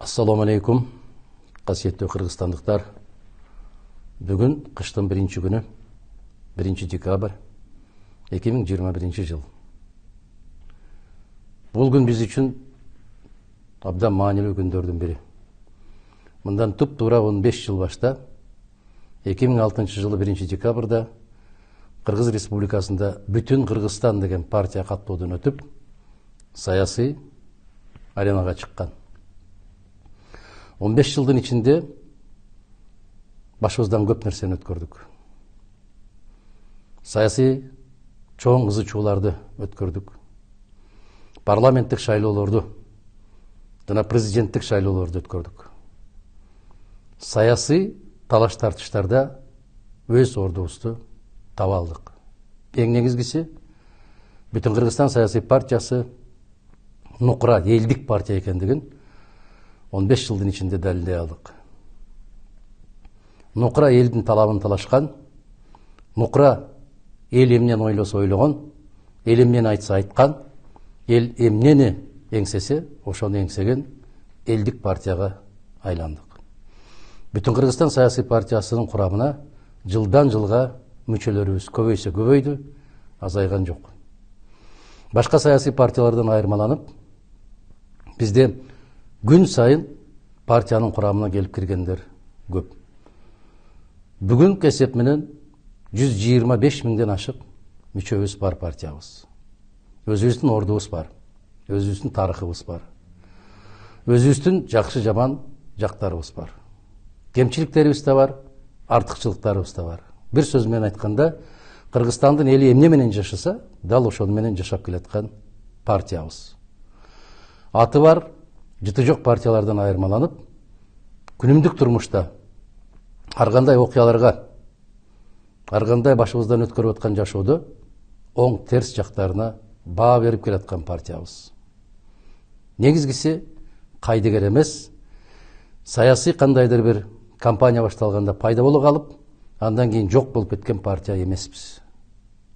Ассаламу алейкум, қасиетті қырғызстандықтар. Бүгін қыштың бірінші күні, 1 декабрь 2021 жыл. Бұл күн біз үшін абдан маанилүү күндөрдүн бири. Мындан туп-тура 15 жыл башта, 2006 жылы 1 декабрда Кыргыз Республикасында Бүтүн Кыргызстан деген партия каттоодон өтүп, саясий аренага чыккан. 15 жылдын ичинде башыбыздан көп нерсени өткөрдүк. Саясий чоң кызычууларды өткөрдүк. Парламенттик шайлоолорду жана президенттик шайлоолорду өткөрдүк. Саясий талаш тартыштарда өз ордубузду таба алдык. Эң негизгиси Бүтүн Кыргызстан саясий партиясы нукура элдик партия экендигин 15 жылдын ичинде далилдей алдык. Нукура элдин талабын талашкан, нукура эл эмнени ойлосо ойлогон, эл эмнени айтса айткан, эл эмнени эңсесе ошону эңсеген элдик партияга айландык. Бүтүн Кыргызстан саясий партиясынын курамына жылдан жылга мүчөлөрүбүз көбөйсө көбөйдү, азайган жок. Башка саясий партиялардан айырмаланып, бизде күн сайын партиянын курамына келип киргендер көп. Бүгүнкү эсеп менен 125 миңден ашык мүчөбүз бар партиябыз. Өзүбүздүн ордубуз бар, өзүбүздүн тарыхыбыз бар, өзүбүздүн жакшы жаман жактарыбыз бар. Кемчиликтерибиз да бар, артыкчылыктарыбыз да бар. Бир сөз менен айтканда, Кыргызстандын эли эмне менен жашаса, дал ошону менен жашап келаткан партиябыз. Аты бар, жыты жок партиялардан айырмаланып, күнүмдүк турмушта ар кандай окуяларга, ар кандай башыбыздан өткөрүп аткан жашоодо оң терс жактарына баа берип келаткан партиябыз. Негизгиси кайдыгер эмес, саясий кандайдыр бир кампания башталганда пайда боло калып, андан кийин жок болуп кеткен партия эмеспиз.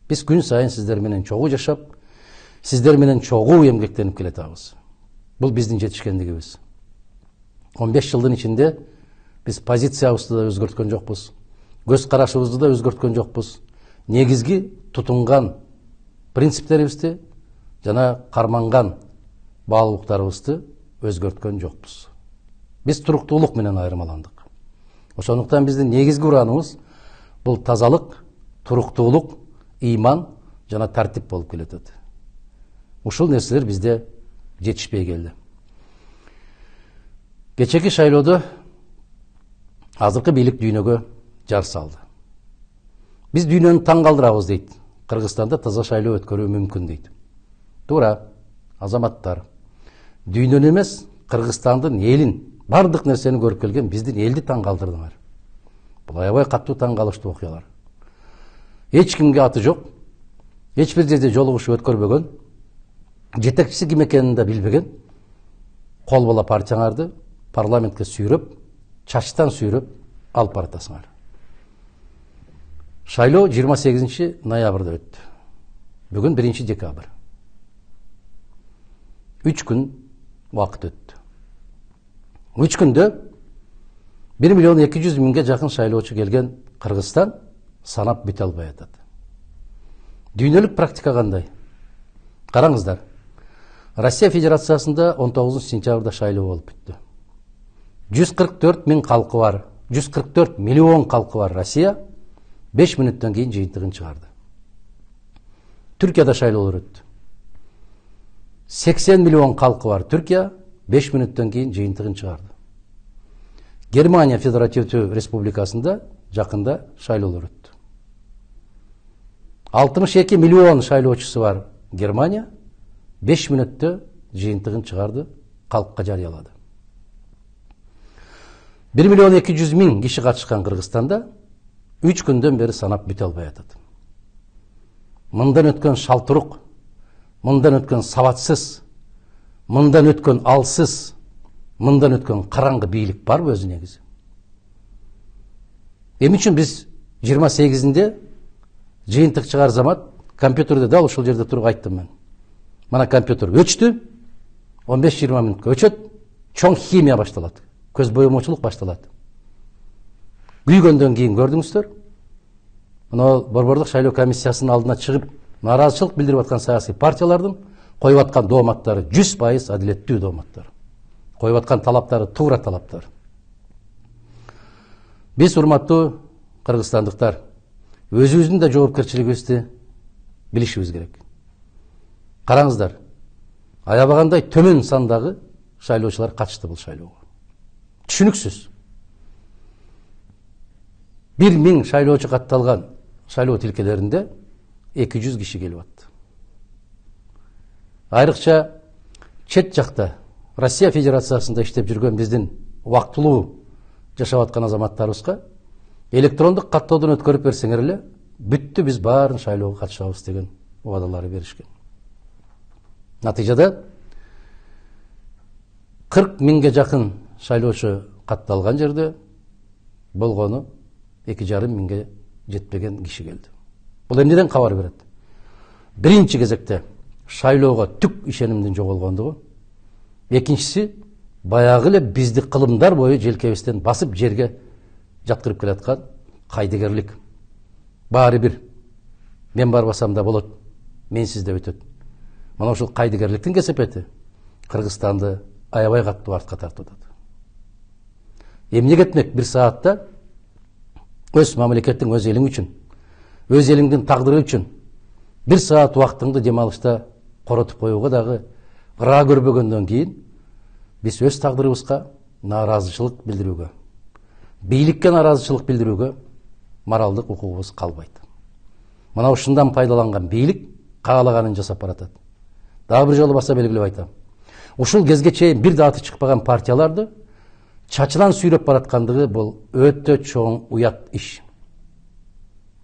Биз күн сайын сиздер менен чогуу жашап, сиздер менен чогуу эмгектенип келатабыз. Бул биздин жетишкендигибиз. 15 жылдын ичинде биз позициябызды да өзгөрткөн жокпуз, көз карашыбызды да өзгөрткөн жокпуз. Негизги тутунган принциптерибизди жана карманган баалуулуктарыбызды өзгөрткөн жокпуз. Биз туруктуулук менен айырмаландык. Ошондуктан биздин негизги урааныбыз бул тазалык, туруктуулук, ыйман жана тартип болуп келатат. Ушул нерселер бизде жетишпей келди. Кечеки шайлоодо азыркы бийлик дүйнөгө жар салды. Биз дүйнөнү таң калтырабыз дейт. Кыргызстанда таза шайлоо өткөрүү мүмкүн дейт. Туура, азаматтар. Дүйнөнү эмес, Кыргызстандын элин, бардык нерсени көрүп келген биздин элди таң калтырдыңар. Бул аябай катуу таң калыштуу окуялар. Эч кимге аты жок, эч бир жерде жолугушуп өткөрбөгөн, жетекчиси ким экенин да билбеген, кол бала партияңарды парламентке сүйрөп, чачтан сүйрөп алып баратасыңар. Шайлоо 28 ноябрда өттү. Бүгүн 1 декабрь. 3 күн убакыт өттү. 3 күндө 1 миллион 200 миңге жакын шайлоочу келген Кыргызстан санап бүтө албай атат. Дүйнөлүк практика кандай? Караңыздар. Россия Федерациясында 19 сентябрда шайлоо болуп бүттү. 144 миң калкы бар, 144 миллион калкы бар Россия 5 мүнөттөн кийин жыйынтыгын чыгарды. Түркияда шайлоолор өттү. 80 миллион калкы бар Түркия 5 мүнөттөн кийин жыйынтыгын чыгарды. Германия Федеративдүү Республикасында жакында шайлоолор өттү. 62 миллион шайлоочусу бар Германия 5 мүнөттө жыйынтыгын чыгарды, калкка жарыялады. 1 миллион 200 миң киши катышкан Кыргызстанда 3 күндөн бери санап бүтө албай атат. Мындан өткөн шалтырук, мындан өткөн сабатсыз, мындан өткөн алсыз, мындан өткөн караңгы бийлик барбы өзү негизи? Эмне үчүн биз 28-inde жыйынтык чыгар замат компьютерде дал ушул жерде туруп айттым мен. Мана компьютер өчтү, 15-20 мүнөткө өчөт, чоң химия башталат, көз боемочулук башталат. Күйгөндөн кийин көрдүңүздөр, мына борбордук шайлоо комиссиясынын алдына чыгып нааразычылык билдирип аткан саясий партиялардын коюп аткан дооматтары 100% адилеттүү дооматтар. Коюп аткан талаптары туура талаптар. Биз урматтуу кыргызстандыктар өзүбүздүн да жоопкерчилигибизди билишибиз керек. Караңыздар, аябагандай төмөн сандагы шайлоочулар катышты бул шайлоого. Түшүнүксүз. 1000 шайлоочу катталган шайлоо тилкелеринде 200 киши келип атты. Айрыкча чет жакта Россия Федерациясында иштеп жүргөн биздин убактылуу жашап аткан азаматтарыбызга электрондук каттоодон өткөрүп берсеңер эле, бүттү, биз баарын шайлоого катышабыз деген убадалары беришкен. Натыйжада 40 000ге жакын шайлоочу катталган жерде болгону 2,5 миңге жетпеген киши келди. Бул эмнеден кабар берет? Биринчи кезекте шайлоого түк ишенимдин жоголгондугу, экинчиси баягы эле бизди кылымдар бою желкебизден басып жерге жаткырып келаткан кайдыгерлик. Баары бир мен барбасам да болот, менсиз да өтөт. Мына ушул кайдыгерликтин кесепети Кыргызстанды аябай катуу артка тартып атат. Эмне кетмек бир саатта өз мамлекеттин, өз элиң үчүн, өз элиңдин тагдыры үчүн бир саат убактыңды демалышта коротуп коюуга дагы ыраа көрбөгөндөн кийин биз өз тагдырыбызга нааразычылык билдирүүгө, бийликке нааразычылык билдирүүгө моралдык укугубуз калбайт. Мына ушундан пайдаланган бийлик каалаганын жасап баратат. Дагы бир жолу баса белгилеп айтам. Ушул кезге чейин бир да аты чыкпаган партияларды чачынан сүйрөп бараткандыгы бул өтө чоң уят иш.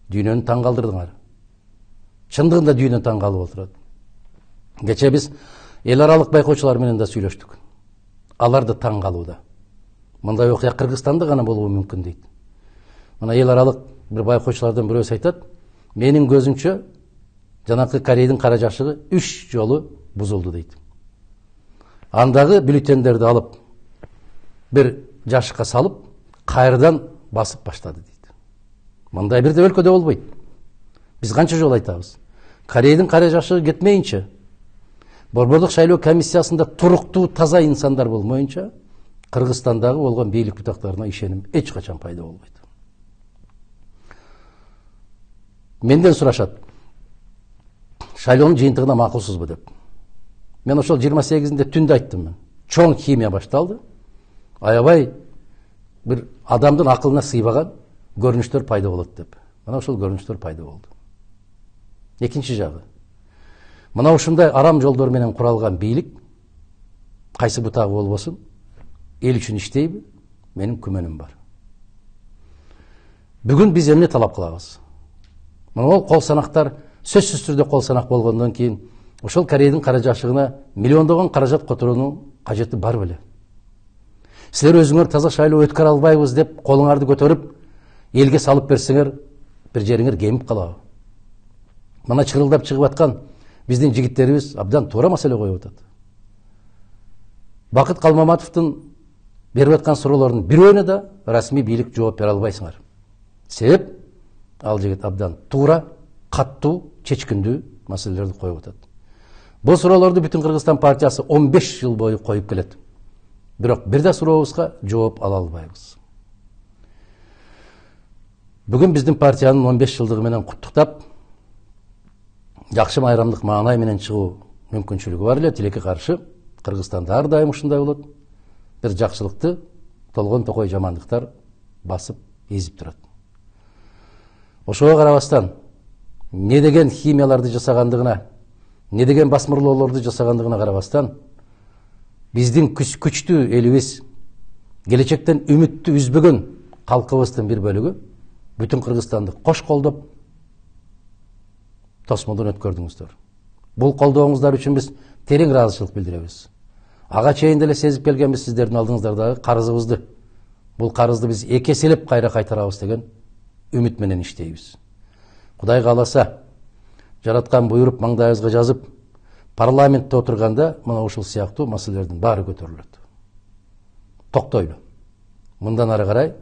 Дүйнөнү таң калтырдыңар. Чындыгында дүйнө таң калып отурат. Кече биз эл аралык байкоочулар менен да сүйлөштүк. Алар да таң калууда. Мындай окуя Кыргызстанда гана болушу мүмкүн дейт. Мына эл аралык бир байкоочулардан бирөөсү айтат, менин көзүмчө жанакы Корейдин кара жашыгы 3 жолу бузулду дейт. Андагы бюллетендерди алып бир жашыкка салып, кайрадан басып баштады дейт. Мындай бир да өлкөдө болбойт. Биз канча жолу айтабыз. Корейдин кара жашыгы кетмейинче, борбордук шайлоо комиссиясында туруктуу таза инсандар болмоюнча, Кыргызстандагы болгон бийлик бутактарына ишеним эч качан пайда болбойт. Менден сурашат, шайлоонун жыйынтыгына макулсузбу деп. Мен ошол 28-inde түндө айттым мен. Чоң химия башталды. Аябай бир адамдын акылына сыйбаган көрүнүштөр пайда болот деп. Мына ошол көрүнүштөр пайда болду. Экинчи жагы. Мына ушундай арам жолдор менен куралган бийлик кайсы бутагы болбосун, эл үчүн иштейби? Менин күмөнүм бар. Бүгүн биз эмне талап кылабыз? Мына ол кол санактар сөзсүз түрдө кол санак болгондон кийин ошол Корейдин кара жашыгына миллиондогон каражат которуунун кажети бар беле? Силер өзүңөр таза шайлоо өткөрө албайбыз деп колуңарды көтөрүп элге салып берсеңер, бир жериңер кемип калабы? Мына чырылдап чыгып аткан биздин жигиттерибиз абдан туура маселе коюп атат. Бакыт Калмаматовдун берип аткан суроолордун бирөөүнө да расмий бийлик жооп бере албайсыңар. Себеп ал жигит абдан туура, каттуу, чечкиндүү маселелерди коюп атат. Бул суроолорду бүтүн Кыргызстан партиясы 15 жыл бою коюп келет. Бирок бир да сурообузга жооп ала албайбыз. Бүгүн биздин партиянын 15 жылдыгы менен куттуктап, жакшы майрамдык маанай менен чыгуу мүмкүнчүлүгү бар эле, тилекке каршы Кыргызстанда ар дайым ушундай болот. Бир жакшылыкты толгон токой жамандыктар басып эзип турат. Ошого карабастан, не деген химияларды жасагандыгына, не деген басмырлоолорду жасагандыгына карабастан, биздин күчтүү элибиз, келечектен үмүттү үзбөгөн калкыбыздын бир бөлүгү бүтүн Кыргызстанды кош колдоп тосмодон өткөрдүңүздөр. Бул колдооңуздар үчүн биз терең ыраазычылык билдиребиз. Ага чейин деле сезип келгенбиз сиздердин алдыңыздардагы карызыбызды. Бул карызды биз эки эселеп кайра кайтарабыз деген үмүт менен иштейбиз. Кудай кааласа, жараткан буйруп маңдайыбызга жазып, парламентте отурганда мына ушул сыяктуу маселелердин баары көтөрүлөт. токтойлу. Мындан ары карай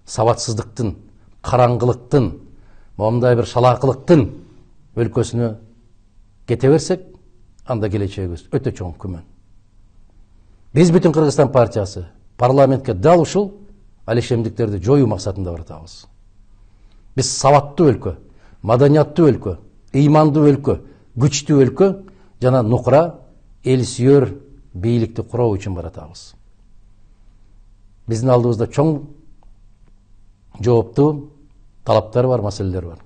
сабатсыздыктын, караңгылыктын, момундай бир шалаакылыктын өлкөсүнө кете берсек, анда келечегибиз өтө чоң күмөн. Биз Бүтүн Кыргызстан партиясы парламентке дал ушул алишемдиктерди жоюу максатында баратабыз. Биз сабаттуу өлкө, маданияттуу өлкө, ыймандуу өлкө, күчтүү өлкө жана нукура эл сүйөр бийликти куруу үчүн баратабыз. Биздин алдыбызда чоң жооптуу талаптар бар, маселелер бар.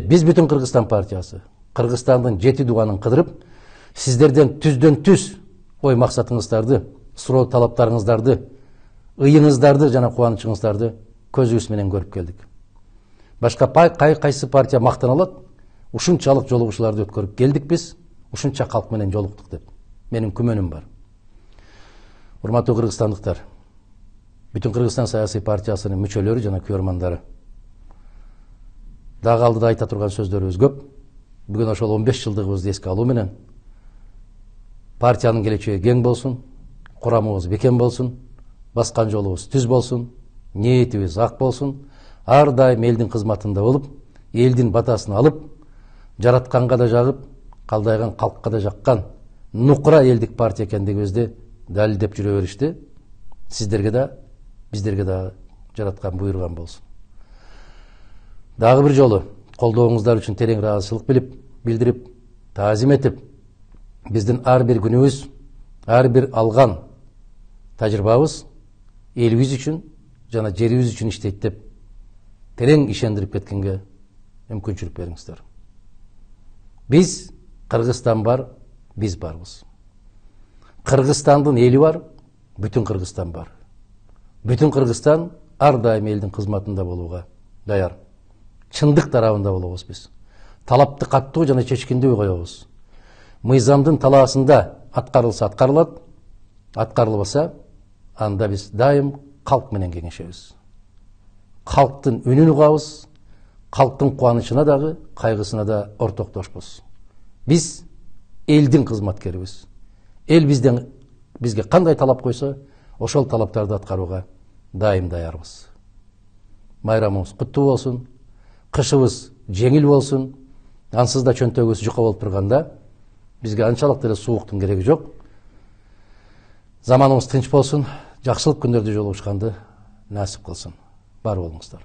Биз Бүтүн Кыргызстан партиясы Кыргызстандын 7 дуганын кыдырып, сиздерден түздөн түз ой максатыңыздарды, суроо талаптарыңыздарды, ыйыңыздарды жана кубанычыңыздарды көзүбүз менен көрүп келдик. Башка кайсы партия мактана алат? Ушунчалык жолугушууларды өткөрүп келдик биз, ушунча калк менен жолуктук деп. Менин күмөнүм бар. Урматтуу кыргызстандыктар, Бүтүн Кыргызстан саясий партиясынын мүчөлөрү жана көрмандары. Дагы алдыда айта турган сөздөрүбүз көп. Бүгүн ошол 15 жылдыгыбызды эске алуу менен партиянын келечеги кең болсун, курамыбыз бекем болсун, баскан жолубуз түз болсун, ниетибиз ак болсун, ар дайым элдин кызматында болуп, элдин батасын алып, жаратканга да жагып, калдайган калкка да жаккан нукура элдик партия экендигибизди далилдеп жүрө беришти. Сиздерге да, биздерге да жараткан буйруган болсун. Дагы бир жолу колдооңуздар үчүн терең ыраазычылык билдирип, таазим этип, биздин ар бир күнүбүз, ар бир алган тажрыйбабыз элибиз үчүн жана жерибиз үчүн иштейт деп терең ишендирип кеткенге мүмкүнчүлүк бериңиздер. Биз Кыргызстан бар, биз барбыз. Кыргызстандын эли бар, Бүтүн Кыргызстан бар. Бүтүн Кыргызстан ар дайым элдин кызматында болууга даяр. Чындык тарабында болобуз биз. Талапты каттуу жана чечкиндүү коебуз. Мыйзамдын талаасында аткарылса аткарылат, аткарылбаса анда биз дайым калк менен кеңешебиз. Калктын үнүн угабыз, калктын кубанычына дагы, кайгысына да ортоктошпуз. Биз элдин кызматкерибиз. Эл бизге кандай талап койсо, ошол талаптарды аткарууга дайым даярбыз. Майрамыбыз куттуу болсун, кышыбыз жеңил болсун. Ансыз да чөнтөгүбүз жука болуп турганда бизге анчалык деле сууктун кереги жок. Заманыбыз тынч болсун, жакшылык күндөрдө жолугушканды насип кылсын. Бар болуңуздар.